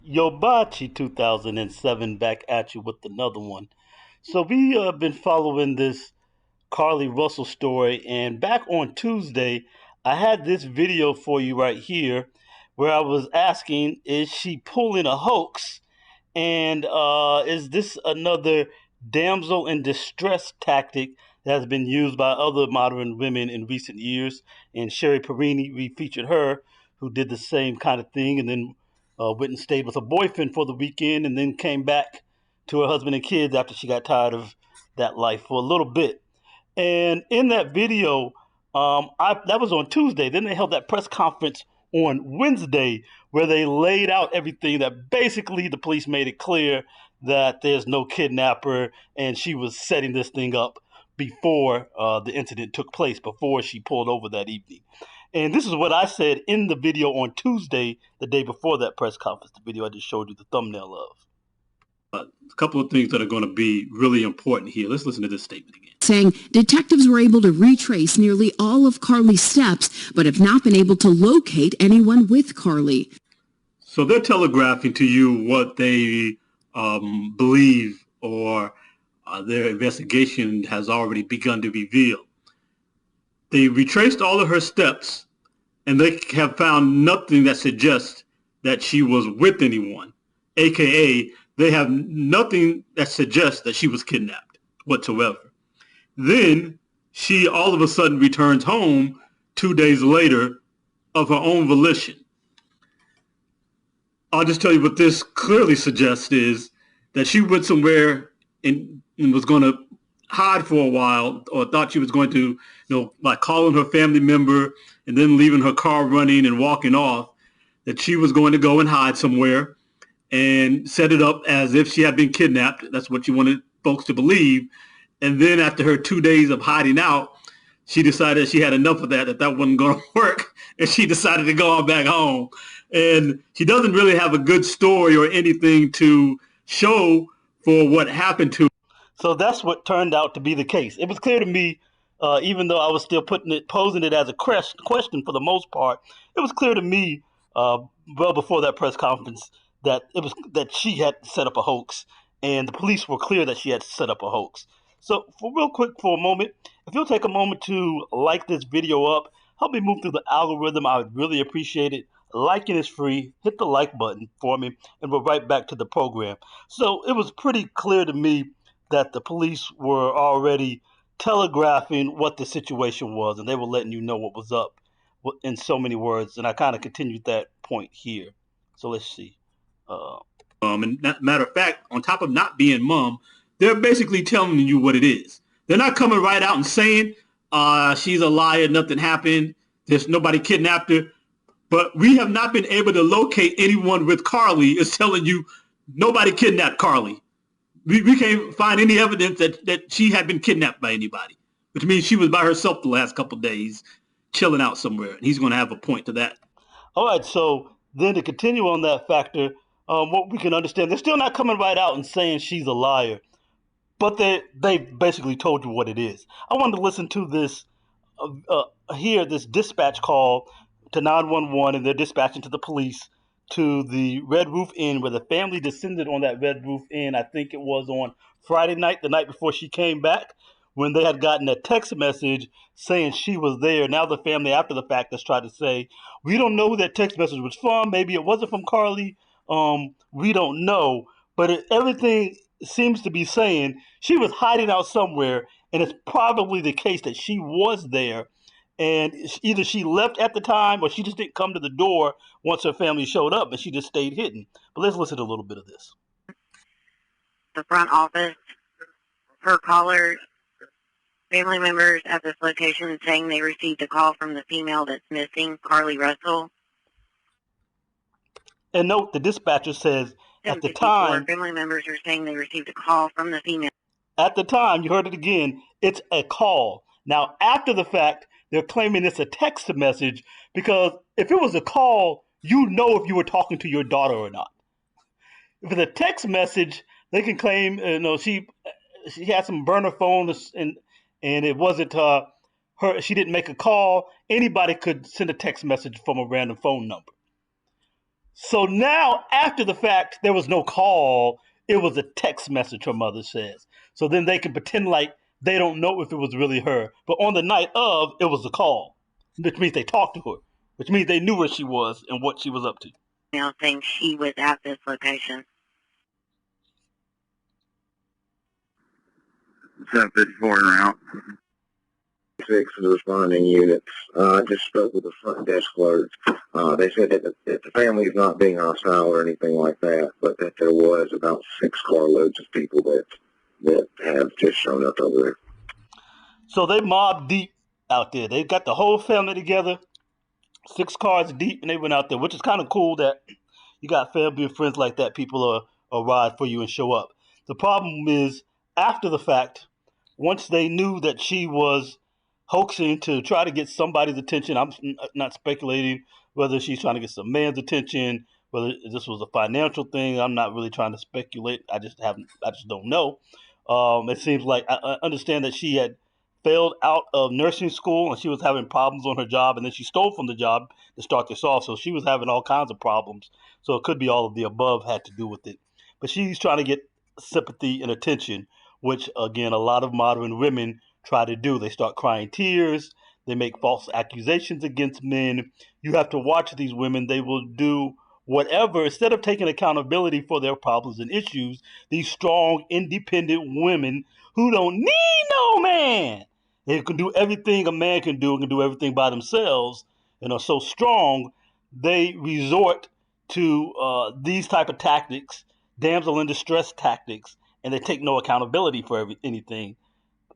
Yobachi 2007 back at you with another one. So we have been following this Carlee Russell story, and back on Tuesday, I had this video for you right here where I was asking, is she pulling a hoax? And is this another damsel in distress tactic that has been used by other modern women in recent years? And Sherry Perini, we featured her, who did the same kind of thing and then went and stayed with her boyfriend for the weekend and then came back to her husband and kids after she got tired of that life for a little bit. And in that video, that was on Tuesday. Then they held that press conference on Wednesday where they laid out everything that basically the police made it clear that there's no kidnapper and she was setting this thing up before the incident took place, before she pulled over that evening. And this is what I said in the video on Tuesday, the day before that press conference, the video I just showed you the thumbnail of. A couple of things that are going to be really important here. Let's listen to this statement again. Saying detectives were able to retrace nearly all of Carlee's steps, but have not been able to locate anyone with Carlee. So they're telegraphing to you what they believe, or their investigation has already begun to reveal. They retraced all of her steps, and they have found nothing that suggests that she was with anyone, aka they have nothing that suggests that she was kidnapped whatsoever. Then she all of a sudden returns home 2 days later of her own volition. I'll just tell you what this clearly suggests is that she went somewhere and was going to hide for a while, or thought she was going to, like calling her family member and then leaving her car running and walking off, that she was going to go and hide somewhere and set it up as if she had been kidnapped. That's what she wanted folks to believe. And then after her 2 days of hiding out, she decided she had enough of that wasn't going to work, and she decided to go on back home. And she doesn't really have a good story or anything to show for what happened to her. So that's what turned out to be the case. It was clear to me, even though I was still posing it as a question for the most part, it was clear to me well before that press conference that she had set up a hoax, and the police were clear that she had set up a hoax. So for real quick, for a moment, if you'll take a moment to like this video up, help me move through the algorithm, I would really appreciate it. Liking is free. Hit the like button for me, and we're right back to the program. So it was pretty clear to me that the police were already telegraphing what the situation was, and they were letting you know what was up in so many words. And I kind of continued that point here. So let's see. And matter of fact, on top of not being mum, they're basically telling you what it is. They're not coming right out and saying she's a liar, nothing happened, there's nobody kidnapped her. But we have not been able to locate anyone with Carlee. It's telling you nobody kidnapped Carlee. We can't find any evidence that she had been kidnapped by anybody, which means she was by herself the last couple of days, chilling out somewhere. And he's going to have a point to that. All right, so then to continue on that factor, what we can understand, they're still not coming right out and saying she's a liar, but they basically told you what it is. I wanted to listen to this, hear this dispatch call to 911, and they're dispatching to the police to the Red Roof Inn, where the family descended on that Red Roof Inn. I think it was on Friday night, the night before she came back, when they had gotten a text message saying she was there. Now the family, after the fact, has tried to say, we don't know who that text message was from. Maybe it wasn't from Carlee. We don't know. But everything seems to be saying she was hiding out somewhere, and it's probably the case that she was there. And either she left at the time or she just didn't come to the door once her family showed up, and she just stayed hidden. But let's listen to a little bit of this. The front office, her callers, family members at this location saying they received a call from the female that's missing, Carlee Russell. And note, the dispatcher says at the time, family members are saying they received a call from the female. At the time, you heard it again, it's a call. Now, after the fact, they're claiming it's a text message, because if it was a call, you know if you were talking to your daughter or not. If it's a text message, they can claim, she had some burner phones and it wasn't her. She didn't make a call. Anybody could send a text message from a random phone number. So now, after the fact, there was no call. It was a text message, her mother says. So then they can pretend like they don't know if it was really her. But on the night of, it was a call, which means they talked to her, which means they knew where she was and what she was up to. Saying she was at this location. 754 route. 6 of the responding units. I just spoke with the front desk clerks. They said that the family is not being hostile or anything like that, but that there was about 6 carloads of people that have just shown up over there. So they mobbed deep out there. They got the whole family together, 6 cars deep, and they went out there, which is kind of cool that you got family and friends like that. People are ride for you and show up. The problem is, after the fact, once they knew that she was hoaxing to try to get somebody's attention, I'm not speculating whether she's trying to get some man's attention, whether this was a financial thing. I'm not really trying to speculate. I just don't know. It seems like I understand that she had failed out of nursing school and she was having problems on her job, and then she stole from the job to start this off. So she was having all kinds of problems. So it could be all of the above had to do with it. But she's trying to get sympathy and attention, which again a lot of modern women try to do. They start crying tears. They make false accusations against men. You have to watch these women. They will do whatever instead of taking accountability for their problems and issues. These strong, independent women who don't need no man. They can do everything a man can do everything by themselves, and are so strong, they resort to these type of tactics, damsel in distress tactics, and they take no accountability for anything.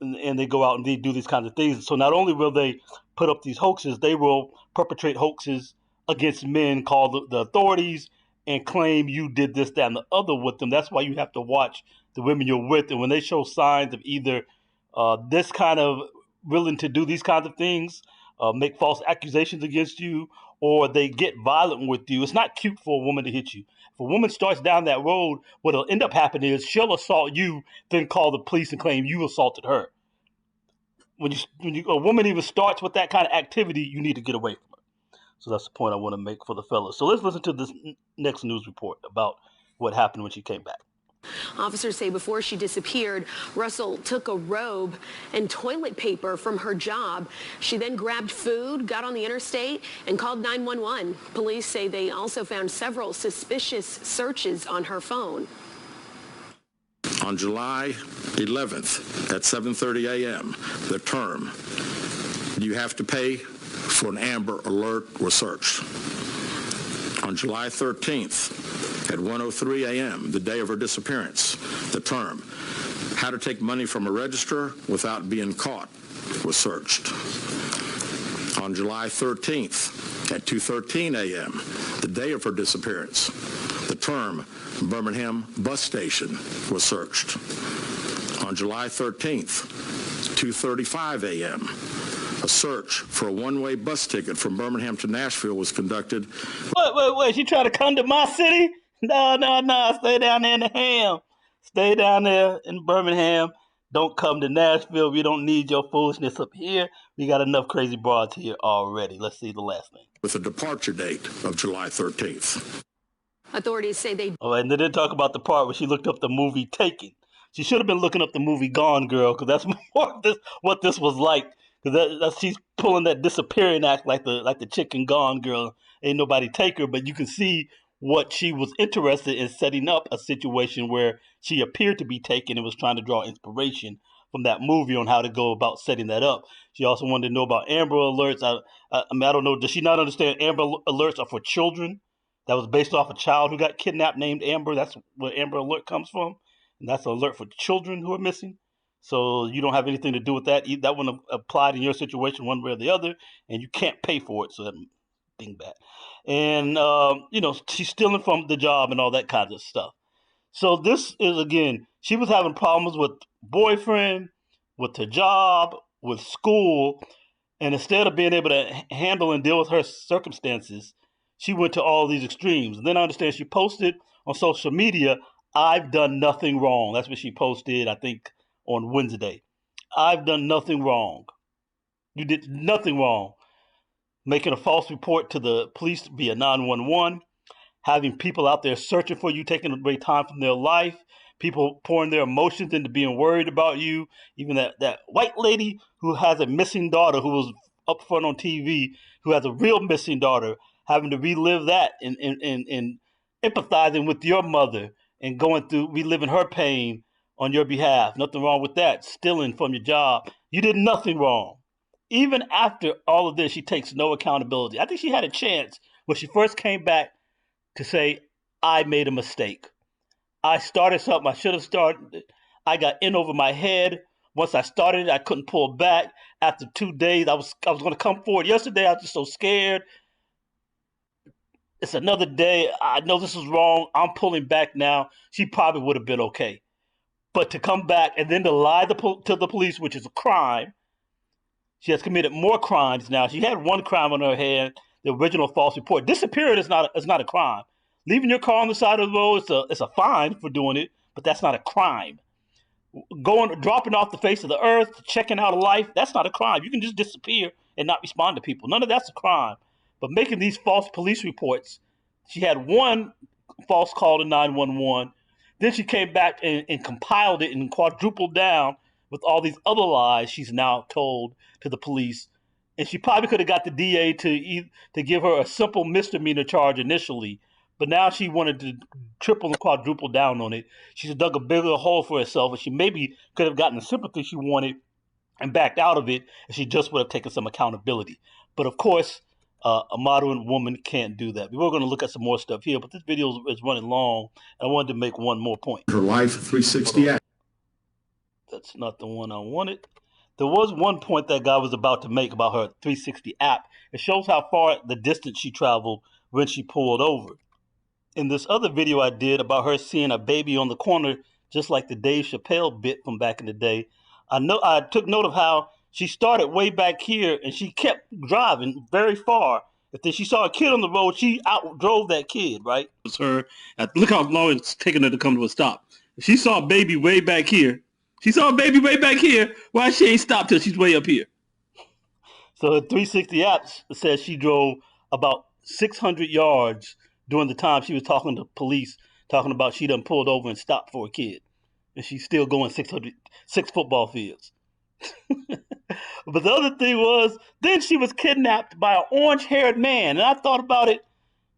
And they go out and they do these kinds of things. So not only will they put up these hoaxes, they will perpetrate hoaxes against men, call the authorities, and claim you did this, that, and the other with them. That's why you have to watch the women you're with. And when they show signs of either this kind of willing to do these kinds of things, make false accusations against you, or they get violent with you, it's not cute for a woman to hit you. If a woman starts down that road, what'll end up happening is she'll assault you, then call the police and claim you assaulted her. When a woman even starts with that kind of activity, you need to get away from her. So that's the point I want to make for the fellas. So let's listen to this next news report about what happened when she came back. Officers say before she disappeared, Russell took a robe and toilet paper from her job. She then grabbed food, got on the interstate, and called 911. Police say they also found several suspicious searches on her phone. On July 11th at 7:30 a.m., the term "you have to pay for an Amber Alert" was searched. On July 13th at 1:03 a.m., the day of her disappearance, the term "how to take money from a register without being caught" was searched. On July 13th at 2:13 a.m., the day of her disappearance, the term "Birmingham bus station" was searched. On July 13th, 2:35 a.m., a search for a one-way bus ticket from Birmingham to Nashville was conducted. Wait, she trying to come to my city? No, stay down there in the ham. Stay down there in Birmingham. Don't come to Nashville. We don't need your foolishness up here. We got enough crazy broads here already. Let's see the last name. With a departure date of July 13th. Authorities say they... Oh, and they didn't talk about the part where she looked up the movie Taken. She should have been looking up the movie Gone Girl, because that's more what this was like. Because she's pulling that disappearing act like the chicken Gone Girl. Ain't nobody take her, but you can see what she was interested in, setting up a situation where she appeared to be taken and was trying to draw inspiration from that movie on how to go about setting that up. She also wanted to know about Amber Alerts. I don't know. Does she not understand Amber Alerts are for children? That was based off a child who got kidnapped named Amber. That's where Amber Alert comes from. And that's an alert for children who are missing. So you don't have anything to do with that. That wouldn't have applied in your situation one way or the other, and you can't pay for it. So that dingbat. And, she's stealing from the job and all that kind of stuff. So this is, again, she was having problems with boyfriend, with her job, with school. And instead of being able to handle and deal with her circumstances, she went to all these extremes. And then I understand she posted on social media, "I've done nothing wrong." That's what she posted, I think, on Wednesday. "I've done nothing wrong." You did nothing wrong. Making a false report to the police via 911. having people out there searching for you, taking away time from their life, people pouring their emotions into being worried about you. Even that white lady who has a missing daughter, who was up front on TV, who has a real missing daughter, having to relive that and empathizing with your mother and going through reliving her pain on your behalf. Nothing wrong with that. Stealing from your job. You did nothing wrong. Even after all of this, she takes no accountability. I think she had a chance when she first came back to say, I made a mistake. I started something I should have started. I got in over my head. Once I started it, I couldn't pull back. After 2 days, I was going to come forward. Yesterday, I was just so scared. It's another day. I know this is wrong. I'm pulling back now. She probably would have been okay. But to come back and then to lie to the police, which is a crime. She has committed more crimes now. She had one crime on her head, the original false report. Disappearing is not a crime. Leaving your car on the side of the road, it's a fine for doing it, but that's not a crime. Dropping off the face of the earth, checking out of life, that's not a crime. You can just disappear and not respond to people. None of that's a crime. But making these false police reports, she had one false call to 911. Then she came back and compiled it and quadrupled down with all these other lies she's now told to the police. And she probably could have got the DA to give her a simple misdemeanor charge initially. But now she wanted to triple and quadruple down on it. She's dug a bigger hole for herself, and she maybe could have gotten the sympathy she wanted and backed out of it if she just would have taken some accountability. But of course, a modern woman can't do that. We were going to look at some more stuff here, but this video is running long. I wanted to make one more point. Her life 360 act. That's not the one I wanted. There was one point that guy was about to make about her 360 app. It shows how far the distance she traveled when she pulled over. In this other video I did about her seeing a baby on the corner, just like the Dave Chappelle bit from back in the day, I took note of how she started way back here and she kept driving very far. If she saw a kid on the road, she outdrove that kid, right? It was her. Look how long it's taking her to come to a stop. She saw a baby way back here. Why she ain't stopped till she's way up here? So her 360 apps says she drove about 600 yards during the time she was talking to police, talking about she done pulled over and stopped for a kid. And she's still going 6 football fields. But the other thing was, then she was kidnapped by an orange-haired man. And I thought about it,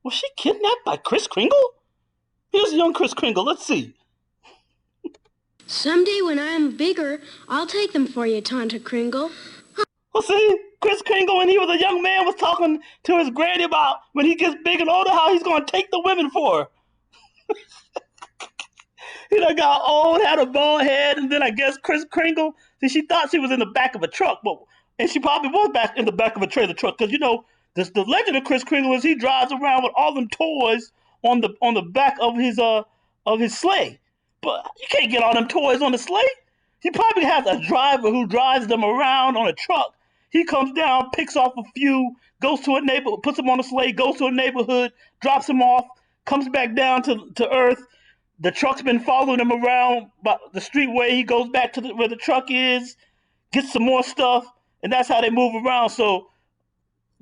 was she kidnapped by Chris Cringle? Here's young Chris Cringle. Let's see. Someday when I am bigger, I'll take them for you, Tanta Kringle. Well, see, Chris Cringle, when he was a young man, was talking to his granny about when he gets big and older, how he's going to take the women for her. He done got old, had a bald head, and then I guess Chris Cringle, see, she thought she was in the back of a truck, and she probably was back in the back of a trailer truck, because, you know, the legend of Chris Cringle is he drives around with all them toys on the back of his sleigh. But you can't get all them toys on the sleigh. He probably has a driver who drives them around on a truck. He comes down, picks off a few, goes to a neighborhood, puts them on a sleigh, goes to a neighborhood, drops them off, comes back down to earth. The truck's been following him around the streetway. He goes back to where the truck is, gets some more stuff, and that's how they move around. So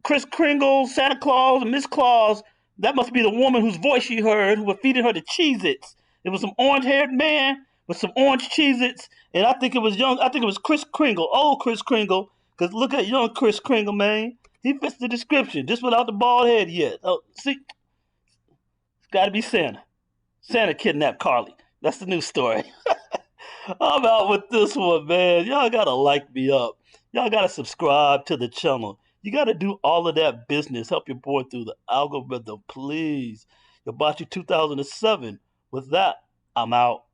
Chris Cringle, Santa Claus, and Miss Claus, that must be the woman whose voice she heard who was feeding her the Cheez-Its. It was some orange-haired man with some orange Cheez-Its, and I think it was Chris Cringle, old Chris Cringle, because look at young Chris Cringle, man. He fits the description, just without the bald head yet. Oh, see? It's got to be Santa. Santa kidnapped Carlee. That's the new story. I'm out with this one, man. Y'all got to like me up. Y'all got to subscribe to the channel. You got to do all of that business. Help your boy through the algorithm, please. Hibachi 2007. With that, I'm out.